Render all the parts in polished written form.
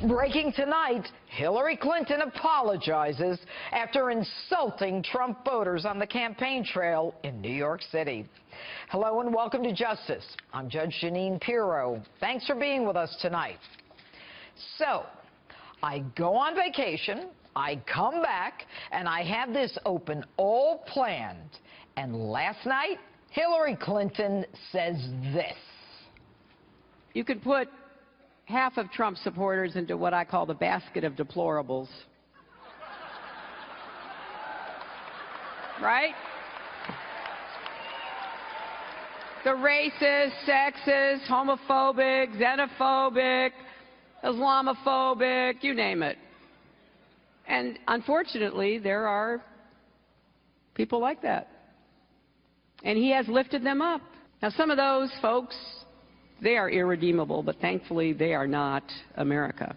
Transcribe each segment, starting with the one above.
Breaking tonight, Hillary Clinton apologizes after insulting Trump voters on the campaign trail in New York City. Hello and welcome to Justice. I'm Judge Jeanine Pirro. Thanks for being with us tonight. So, I go on vacation, I come back, and I have this open all planned. And last night, Hillary Clinton says this. You could put half of Trump supporters into what I call the basket of deplorables. Right? The racist, sexist, homophobic, xenophobic, Islamophobic, you name it. And unfortunately, there are people like that. And he has lifted them up. Now, some of those folks, they are irredeemable, but thankfully they are not America.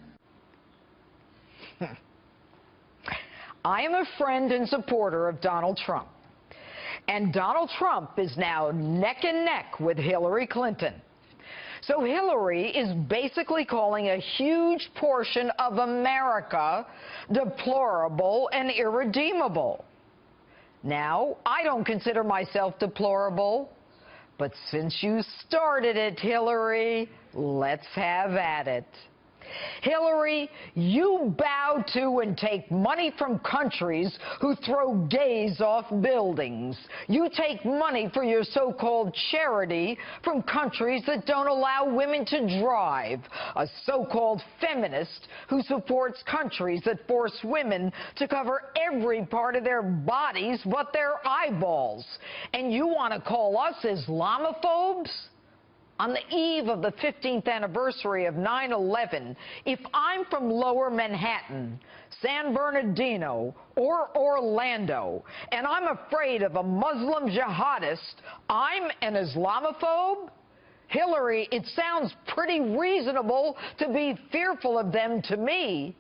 I am a friend and supporter of Donald Trump. And Donald Trump is now neck and neck with Hillary Clinton. So Hillary is basically calling a huge portion of America deplorable and irredeemable. Now, I don't consider myself deplorable. But since you started it, Hillary, let's have at it. Hillary, you bow to and take money from countries who throw gays off buildings. You take money for your so-called charity from countries that don't allow women to drive. A so-called feminist who supports countries that force women to cover every part of their bodies but their eyeballs. And you want to call us Islamophobes? On the eve of the 15th anniversary of 9/11, if I'm from Lower Manhattan, San Bernardino, or Orlando, and I'm afraid of a Muslim jihadist, I'm an Islamophobe? Hillary, it sounds pretty reasonable to be fearful of them to me.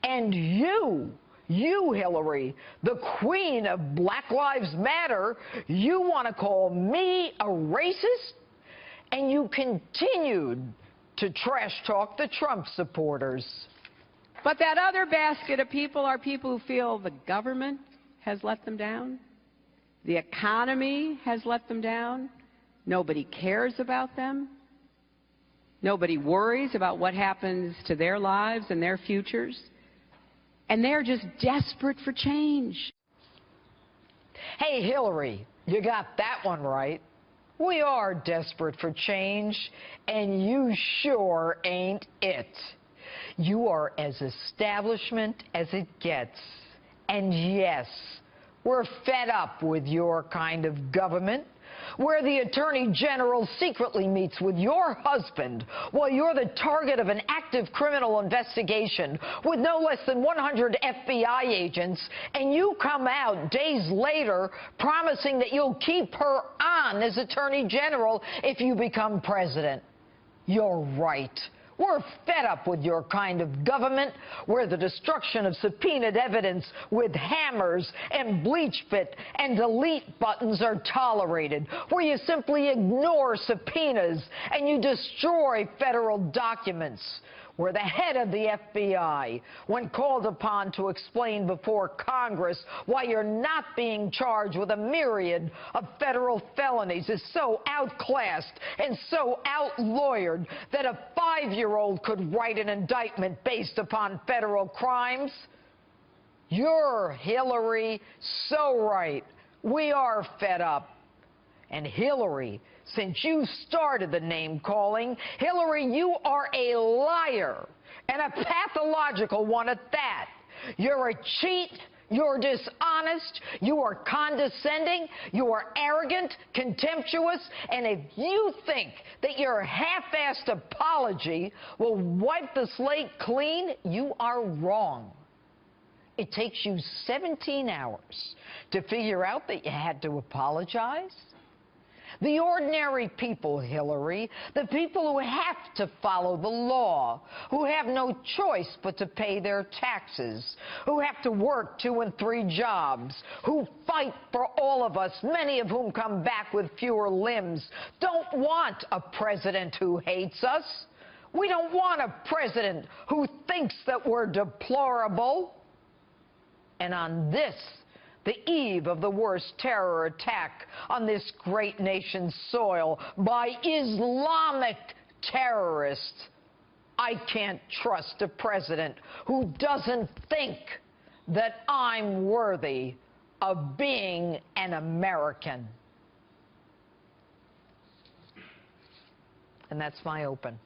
And you, Hillary, the queen of Black Lives Matter, you want to call me a racist? And you continued to trash talk the Trump supporters. But that other basket of people are people who feel the government has let them down, the economy has let them down, nobody cares about them, nobody worries about what happens to their lives and their futures, and they're just desperate for change. Hey, Hillary, you got that one right. We are desperate for change, and you sure ain't it. You are as establishment as it gets. And yes, we're fed up with your kind of government, where the Attorney General secretly meets with your husband while you're the target of an active criminal investigation with no less than 100 FBI agents, and you come out days later promising that you'll keep her on as Attorney General if you become president. You're right. We're fed up with your kind of government where the destruction of subpoenaed evidence with hammers and bleach bit and delete buttons are tolerated, where you simply ignore subpoenas and you destroy federal documents, where the head of the FBI, when called upon to explain before Congress why you're not being charged with a myriad of federal felonies, is so outclassed and so outlawyered that a 5-year-old could write an indictment based upon federal crimes. You're, Hillary, so right. We are fed up. And Hillary, since you started the name-calling, Hillary, you are a liar, and a pathological one at that. You're a cheat. You're dishonest. You are condescending. You are arrogant, contemptuous. And if you think that your half-assed apology will wipe the slate clean, you are wrong. It takes you 17 hours to figure out that you had to apologize. The ordinary people, Hillary, the people who have to follow the law, who have no choice but to pay their taxes, who have to work 2 and 3 jobs, who fight for all of us, many of whom come back with fewer limbs, don't want a president who hates us. We don't want a president who thinks that we're deplorable. And on this, the eve of the worst terror attack on this great nation's soil by Islamic terrorists, I can't trust a president who doesn't think that I'm worthy of being an American. And that's my open.